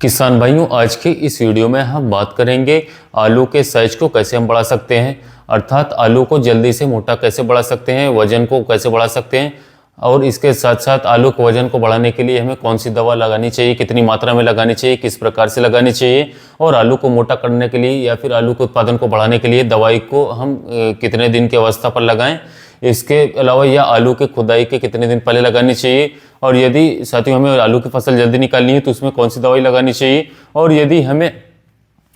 किसान भाइयों, आज के इस वीडियो में हम बात करेंगे आलू के साइज को कैसे हम बढ़ा सकते हैं। अर्थात आलू को जल्दी से मोटा कैसे बढ़ा सकते हैं, वजन को कैसे बढ़ा सकते हैं और इसके साथ साथ आलू के वजन को बढ़ाने के लिए हमें कौन सी दवा लगानी चाहिए, कितनी मात्रा में लगानी चाहिए, किस प्रकार से लगानी चाहिए और आलू को मोटा करने के लिए या फिर आलू के उत्पादन को बढ़ाने के लिए दवाई को हम कितने दिन की अवस्था पर लगाएं। इसके अलावा यह आलू के खुदाई के कितने दिन पहले लगानी चाहिए और यदि साथियों हमें आलू की फसल जल्दी निकालनी है तो उसमें कौन सी दवाई लगानी चाहिए और यदि हमें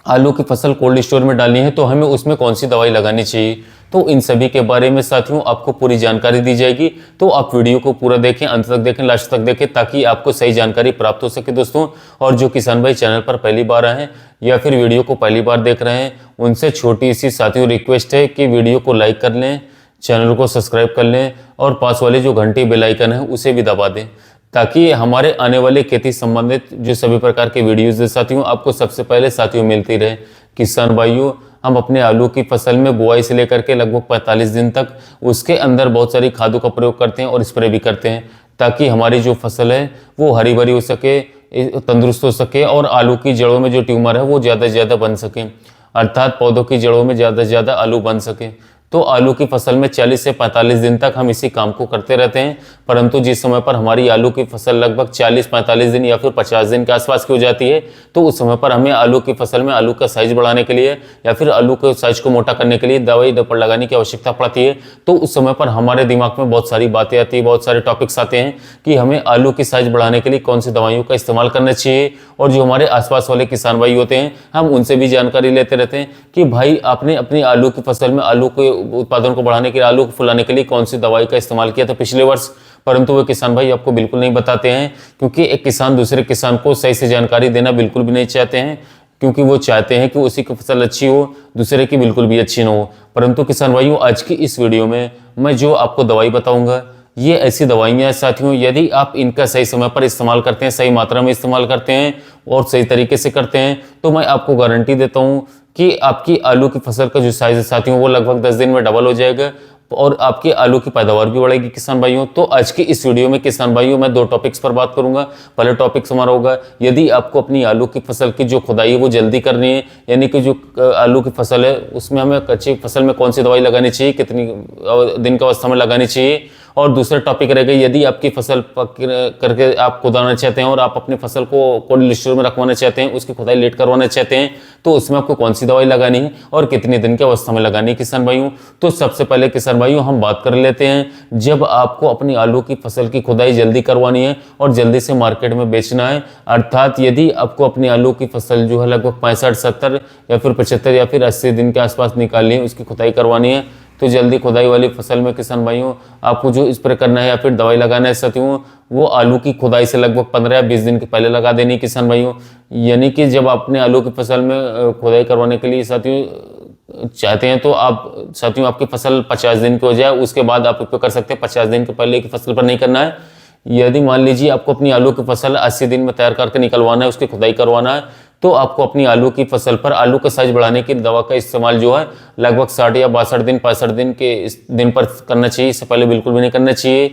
आलू की फसल कोल्ड स्टोर में डालनी है तो हमें उसमें कौन सी दवाई लगानी चाहिए। तो इन सभी के बारे में साथियों आपको पूरी जानकारी दी जाएगी, तो आप वीडियो को पूरा देखें, अंत तक देखें, लास्ट तक देखें ताकि आपको सही जानकारी प्राप्त हो सके दोस्तों। और जो किसान भाई चैनल पर पहली बार आए हैं या फिर वीडियो को पहली बार देख रहे हैं उनसे छोटी सी साथियों रिक्वेस्ट है कि वीडियो को लाइक कर लें, चैनल को सब्सक्राइब कर लें और पास वाले जो घंटी बेल आइकन है उसे भी दबा दें ताकि हमारे आने वाले खेती संबंधित जो सभी प्रकार के वीडियोज है साथियों आपको सबसे पहले साथियों मिलती रहे। किसान भाइयों, हम अपने आलू की फसल में बुआई से लेकर के लगभग 45 दिन तक उसके अंदर बहुत सारी खादों का प्रयोग करते हैं और स्प्रे भी करते हैं ताकि हमारी जो फसल है वो हरी भरी हो सके, तंदुरुस्त हो सके और आलू की जड़ों में जो ट्यूमर है वो ज़्यादा से ज़्यादा बन सके, अर्थात पौधों की जड़ों में ज़्यादा से ज़्यादा आलू बन सके। तो आलू की फसल में 40 से 45 दिन तक हम इसी काम को करते रहते हैं, परंतु जिस समय पर हमारी आलू की फसल लगभग 40-45 दिन या फिर 50 दिन के आसपास की हो जाती है तो उस समय पर हमें आलू की फसल में आलू का साइज बढ़ाने के लिए या फिर आलू के साइज को मोटा करने के लिए दवाई लगाने की आवश्यकता पड़ती है। तो उस समय पर हमारे दिमाग में बहुत सारी बातें आती है, बहुत सारे टॉपिक्स आते हैं कि हमें आलू की साइज बढ़ाने के लिए कौन सी दवाइयों का इस्तेमाल करना चाहिए। और जो हमारे आसपास वाले किसान भाई होते हैं हम उनसे भी जानकारी लेते रहते हैं कि भाई आपने अपनी आलू की फसल में आलू के उत्पादन को बढ़ाने के लिए, आलू को फुलाने के लिए कौन सी दवाई का इस्तेमाल किया था पिछले वर्ष, परंतु वे किसान भाई आपको बिल्कुल नहीं बताते हैं क्योंकि एक किसान दूसरे किसान को सही से जानकारी देना बिल्कुल भी नहीं चाहते हैं क्योंकि वो चाहते हैं कि उसी की फसल अच्छी हो, दूसरे की बिल्कुल भी अच्छी ना हो। परंतु किसान भाइयों, आज की इस वीडियो में मैं जो आपको दवाई बताऊंगा ये ऐसी दवाइयाँ हैं साथियों, यदि आप इनका सही समय पर इस्तेमाल करते हैं, सही मात्रा में इस्तेमाल करते हैं और सही तरीके से करते हैं तो मैं आपको गारंटी देता हूँ कि आपकी आलू की फसल का जो साइज है साथियों वो लगभग 10 दिन में डबल हो जाएगा और आपकी आलू की पैदावार भी बढ़ेगी किसान भाइयों। तो आज की इस वीडियो में किसान भाइयों मैं 2 टॉपिक्स पर बात करूंगा। पहला टॉपिक हमारा होगा यदि आपको अपनी आलू की फसल की जो खुदाई है वो जल्दी करनी है, यानी कि जो आलू की फसल है उसमें हमें कच्ची फसल में कौन सी दवाई लगानी चाहिए, कितनी दिन की अवस्था में लगानी चाहिए। और दूसरा टॉपिक रहेगा यदि आपकी फसल करके आप खुदाना चाहते हैं और आप अपनी फसल को कोल्ड स्टोर में रखवाना चाहते हैं, उसकी खुदाई लेट करवाना चाहते हैं तो उसमें आपको कौन सी दवाई लगानी है और कितने दिन की अवस्था में लगानी है किसान भाइयों। तो सबसे पहले किसान भाइयों हम बात कर लेते हैं जब आपको अपनी आलू की फसल की खुदाई जल्दी करवानी है और जल्दी से मार्केट में बेचना है, अर्थात यदि आपको अपनी आलू की फसल जो है लगभग 65-70 या फिर 75 या फिर 80 दिन के आसपास निकालनी है, उसकी खुदाई करवानी है तो जल्दी खुदाई वाली फसल में किसान भाइयों आपको जो स्प्रे करना है या फिर दवाई लगाना है साथियों वो आलू की खुदाई से लगभग 15 या 20 दिन के पहले लगा देनी किसान भाइयों। यानी कि जब अपने आलू की फसल में खुदाई करवाने के लिए साथियों चाहते हैं तो आप साथियों आपकी फसल 50 दिन की हो जाए उसके बाद आप उपयोग कर सकते हैं, 50 दिन के पहले की फसल पर नहीं करना है। यदि मान लीजिए आपको अपनी आलू की फसल 80 दिन में तैयार करके निकलवाना है, उसकी खुदाई करवाना है तो आपको अपनी आलू की फसल पर आलू का साइज बढ़ाने की दवा का इस्तेमाल जो है लगभग 60 या 62 दिन 65 दिन के दिन पर करना चाहिए, इससे पहले बिल्कुल भी नहीं करना चाहिए।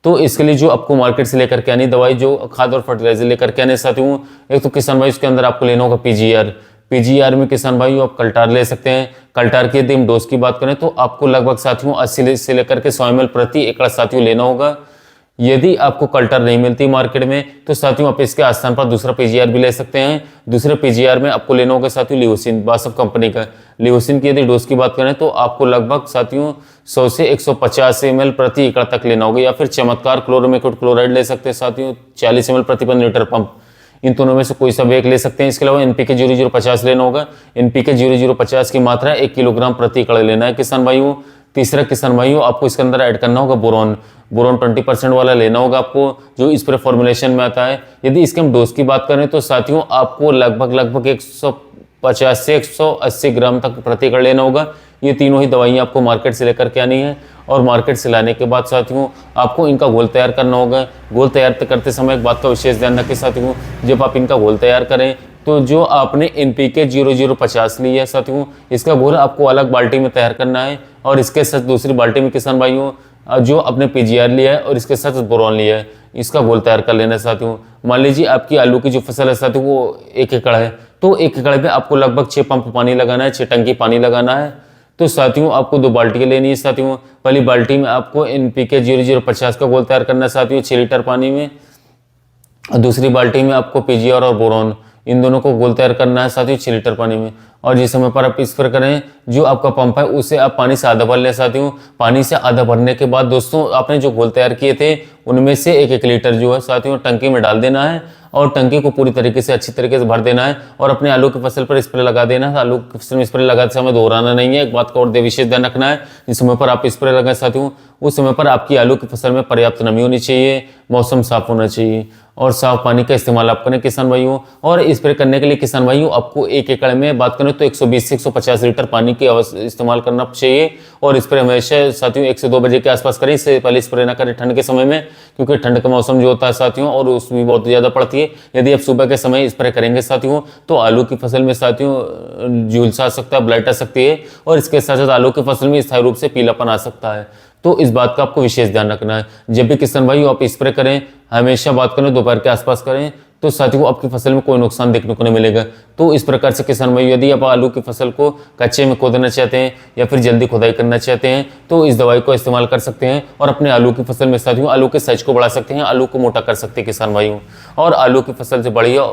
तो इसके लिए जो आपको मार्केट से लेकर के आनी दवाई, जो खाद और फर्टिलाइजर लेकर के आने साथियों, एक तो किसान भाई उसके अंदर आपको लेना होगा पीजीआर में किसान भाई आप कल्टार ले सकते हैं। कल्टार की यदि हम डोज की बात करें तो आपको लगभग साथियों 80 से लेकर के 100 ml प्रति एकड़ साथियों लेना होगा। यदि आपको कल्टर नहीं मिलती मार्केट में तो साथियों आप इसके स्थान पर दूसरा पीजीआर भी ले सकते हैं। दूसरे पीजीआर में आपको लेना होगा साथियों लियोसिन, बासफ कंपनी का। लियोसिन की यदि डोज की बात करें तो आपको लगभग साथियों 100 से 150 ml प्रति एकड़ तक लेना होगा, या फिर चमत्कार क्लोरोमेकोड क्लोराइड ले सकते हैं साथियों 40 ml प्रति 1 लीटर पंप, इन दोनों में से कोई सा एक ले सकते हैं। इसके अलावा एनपीके 0050 लेना होगा, एनपीके 0050 की मात्रा 1 किलोग्राम प्रति एकड़ लेना है किसान भाइयों। तीसरा किसान भाइयों आपको इसके अंदर ऐड करना होगा बोरॉन 20% वाला लेना होगा आपको, जो इस पर फॉर्मुलेशन में आता है। यदि इसके हम डोज की बात करें तो साथियों आपको लगभग 150 से 180 ग्राम तक प्रति एकड़ लेना होगा। ये तीनों ही दवाइयाँ आपको मार्केट से लेकर के आनी है और मार्केट से लाने के बाद साथियों आपको इनका घोल तैयार करना होगा। घोल तैयार करते समय एक बात का विशेष ध्यान रखें साथियों, जब आप इनका घोल तैयार करें तो जो आपने एनपीके 0050 ली है साथियों, इसका घोल आपको अलग बाल्टी में तैयार करना है और इसके साथ दूसरी बाल्टी में किसान भाइयों जो अपने पीजीआर लिया है और इसके साथ बोरॉन लिया है, इसका घोल तैयार कर लेना है साथियों। मान लीजिए आपकी आलू की जो फसल है साथियों वो 1 एकड़ है, तो 1 एकड़ में आपको लगभग 6 पंप पानी लगाना है, 6 टंकी पानी लगाना है। तो साथियों आपको 2 बाल्टियाँ लेनी है साथियों। पहली बाल्टी में आपको NPK 0050 का घोल तैयार करना है साथियों 6 लीटर पानी में, और दूसरी बाल्टी में आपको पीजीआर और बोरॉन इन दोनों को घोल तैयार करना है साथियों 6 लीटर पानी में। और जिस समय पर आप स्प्रे करें, जो आपका पंप है उसे आप पानी से आधा भर लें साथियों। पानी से आधा भरने के बाद दोस्तों आपने जो घोल तैयार किए थे उनमें से 1-1 लीटर जो है साथियों टंकी में डाल देना है, और टंकी को पूरी तरीके से अच्छी तरीके से भर देना है, और अपने आलू की फसल पर स्प्रे लगा देना है। आलू की फसल में स्प्रे लगाते समय दोहराना नहीं है। एक बात का और विशेष ध्यान रखना है, जिस समय पर आप स्प्रे लगाएं साथियों उस समय पर आपकी आलू की फसल में पर्याप्त नमी होनी चाहिए, मौसम साफ होना चाहिए, और साफ पानी का इस्तेमाल आप करें किसान भाइयों। और स्प्रे करने के लिए किसान भाइयों आपको 1 एकड़ में बात करें तो 120 से 150 लीटर पानी की इस्तेमाल करना चाहिए। और स्प्रे हमेशा साथियों 1 से 2 बजे के आसपास करें, इससे पहले स्प्रे ना करें ठंड के समय में, क्योंकि ठंड का मौसम जो होता है साथियों और उसमें बहुत ज़्यादा पड़ती है। यदि आप सुबह के समय स्प्रे करेंगे साथियों तो आलू की फसल में साथियों झुलसा आ सकता है, ब्लाइट आ सकती है, और इसके साथ साथ आलू की फसल में स्थायी रूप से पीलापन आ सकता है। तो इस बात का आपको विशेष ध्यान रखना है। जब भी किसान भाई आप स्प्रे करें हमेशा बात करें दोपहर के आसपास करें, तो साथियों आपकी फसल में कोई नुकसान देखने को नहीं मिलेगा। तो इस प्रकार से किसान भाई यदि आप आलू की फसल को कच्चे में खोदना चाहते हैं या फिर जल्दी खुदाई करना चाहते हैं तो इस दवाई को इस्तेमाल कर सकते हैं, और अपने आलू की फसल में साथियों आलू के साइज को बढ़ा सकते हैं, आलू को मोटा कर सकते हैं किसान भाइयों, और आलू की फसल से बढ़िया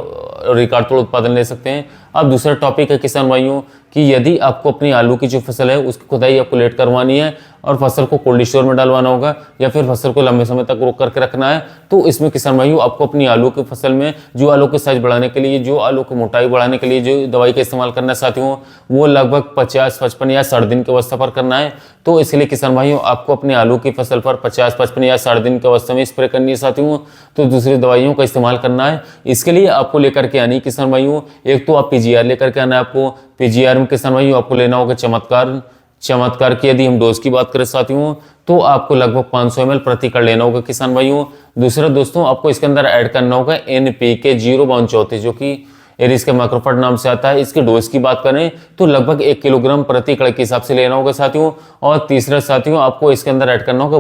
रिकॉर्ड तोड़ उत्पादन ले सकते हैं। अब दूसरा टॉपिक है किसान भाइयों कि यदि आपको अपनी आलू की जो फसल है उसकी खुदाई आपको लेट करवानी है और फसल को कोल्ड स्टोर में डालवाना होगा या फिर फसल को लंबे समय तक रोक करके रखना है, तो इसमें किसान भाइयों आपको अपनी आलू की फसल में जो आलू के साइज बढ़ाने के लिए, जो आलू की मोटाई बढ़ाने के लिए जो दवाई का इस्तेमाल करना है साथियों वो लगभग 50, 55 या 60 दिन की अवस्था पर करना है। तो इसलिए किसान भाइयों आपको अपने आलू की फसल पर 50, 55 या 60 दिन की अवस्था में स्प्रे करनी है साथियों। तो दूसरी दवाइयों का इस्तेमाल करना है। इसके लिए आपको लेकर के आनी किसान भाइयों, एक तो आप पीजीआर लेकर के आना है आपको। पीजीआर में किसान भाइयों आपको लेना होगा चमत्कार की यदि हम डोज की बात करें साथियों तो आपको लगभग 500 ml प्रति एकड़ लेना होगा किसान भाइयों। दूसरा दोस्तों आपको इसके अंदर ऐड करना होगा NPK 032 जो कि एरिस के माइक्रोफॉट नाम से आता है। इसके डोज की बात करें तो लगभग 1 किलोग्राम प्रति एकड़ के हिसाब से लेना होगा साथियों। और तीसरा साथियों आपको इसके अंदर ऐड करना होगा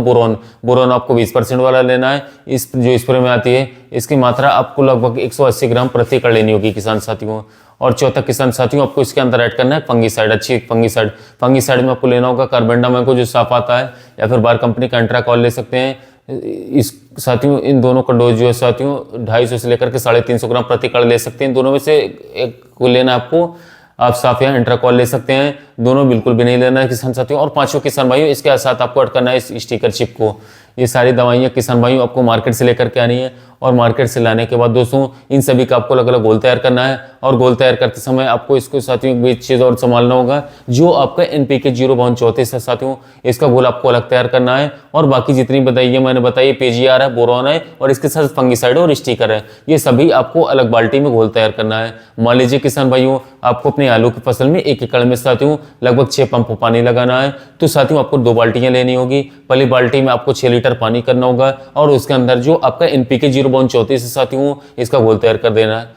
बोरॉन आपको 20% वाला लेना है। इस जो स्प्रे में आती है इसकी मात्रा आपको लगभग 180 ग्राम प्रति एकड़ लेनी होगी किसान साथियों। और चौथा किसान साथियों आपको इसके अंदर ऐड करना है फंगीसाइड, अच्छी फंगीसाइड में आपको लेना होगा कार्बेंडामाइको जो साफ आता है, या फिर बार कंपनी का एंट्राकॉल ले सकते हैं। इस साथियों इन दोनों का डोज जो है साथियों 250 से लेकर के 350 ग्राम प्रति एकड़ ले सकते हैं। दोनों में से एक को लेना आपको, आप साफ या एंट्राकॉल ले सकते हैं, दोनों बिल्कुल भी नहीं लेना है किसान साथियों। और पांचों किसान भाइयों इसके साथ आपको ऐड करना है इस स्टिकर चिप को। ये सारी दवाइयाँ किसान भाइयों आपको मार्केट से लेकर के आनी है, और मार्केट से लाने के बाद दोस्तों इन सभी का आपको अलग अलग घोल तैयार करना है। और घोल तैयार करते समय आपको इसको साथियों एक चीज़ और संभालना होगा, जो आपका NPK 032 है साथियों इसका घोल आपको अलग तैयार करना है। और बाकी जितनी बताइए मैंने बताई पीजीआर है, बोरॉन है, और इसके साथ फंगीसाइड और स्टिकर है, ये सभी आपको अलग बाल्टी में घोल तैयार करना है। मान लीजिए किसान भाइयों आपको अपने आलू की फसल में 1 एकड़ में साथियों लगभग 6 पंप पानी लगाना है, तो साथियों आपको 2 बाल्टियां लेनी होगी। पहली बाल्टी में आपको 6 लीटर पानी करना होगा, और उसके अंदर जो आपका NPK 032 है साथियों इसका घोल तैयार कर देना है।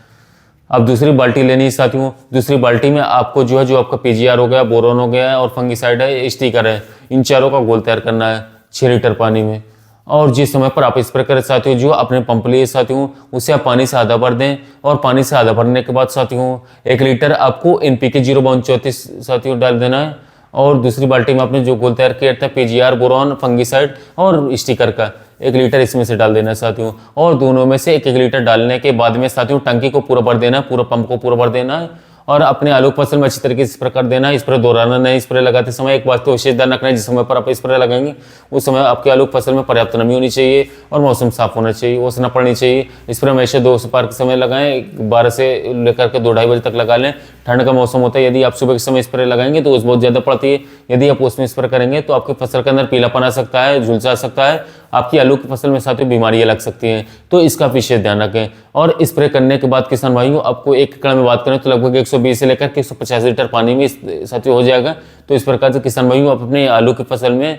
अब दूसरी बाल्टी लेनी है साथियों, दूसरी बाल्टी में आपको जो है जो आपका पीजीआर हो गया, बोरॉन हो गया और फंगीसाइड है, स्टिकर है, इन चारों का घोल तैयार करना है 6 लीटर पानी में। और जिस समय पर आप स्प्रे करें साथियों जो आपने पंप लिए साथियों उसे आप पानी से आधा भर दें, और पानी से आधा भरने के बाद साथियों 1 लीटर आपको NPK 032 साथियों डाल देना है। और दूसरी बाल्टी में आपने जो घोल तैयार किया था पीजीआर, बोरॉन, फंगीसाइड और स्टिकर का 1 लीटर इसमें से डाल देना है साथियों। और दोनों में से 1-1 लीटर डालने के बाद में साथियों टंकी को पूरा भर देना है, पूरा पंप को पूरा भर देना है, और अपने आलू फसल में अच्छी तरीके से स्प्रे कर देना है। स्प्रे दोहराना नहीं। स्प्रे लगाते समय एक बात तो विशेष ध्यान रखना है, जिस समय पर आप स्प्रे लगाएंगे उस समय आपके आलू फसल में पर्याप्त नमी होनी चाहिए और मौसम साफ होना चाहिए, ओस न पड़नी चाहिए। स्प्रे हमेशा दोपहर के समय लगाएं, 12 से लेकर के 2-2:30 बजे तक लगा लें। ठंड का मौसम होता है, यदि आप सुबह के समय स्प्रे लगाएंगे तो ओस बहुत ज़्यादा पड़ती है। यदि आप उसमें स्प्रे करेंगे तो आपकी फसल के अंदर पीलापन आ सकता है, झुलसा आ सकता है, आपकी आलू की फसल में साथियों बीमारियां लग सकती हैं। तो इसका विशेष ध्यान रखें। और स्प्रे करने के बाद किसान भाइयों आपको 1 एकड़ में बात करें तो लगभग 120 से लेकर के 150 लीटर पानी में साथियों हो जाएगा। तो इस प्रकार से किसान भाइयों आप अपने आलू की फसल में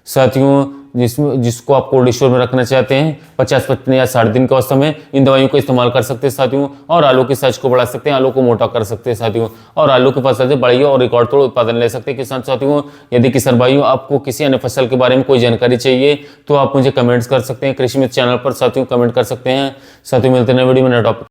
साथियों जिसको आप कोल्ड स्टोर में रखना चाहते हैं 50-55 या 60 दिन के अवस्था में इन दवाइयों का इस्तेमाल कर सकते हैं साथियों, और आलू की साइज को बढ़ा सकते हैं, आलू को मोटा कर सकते हैं साथियों, और आलू की फसल से बढ़िया और रिकॉर्ड तोड़ उत्पादन ले सकते हैं किसान साथियों। यदि किसान भाइयों आपको किसी अन्य फसल के बारे में कोई जानकारी चाहिए तो आप मुझे कमेंट्स कर सकते हैं, कृषि मित्र चैनल पर साथियों कमेंट कर सकते हैं। साथियों मिलते हैं वीडियो में नए टॉपिक।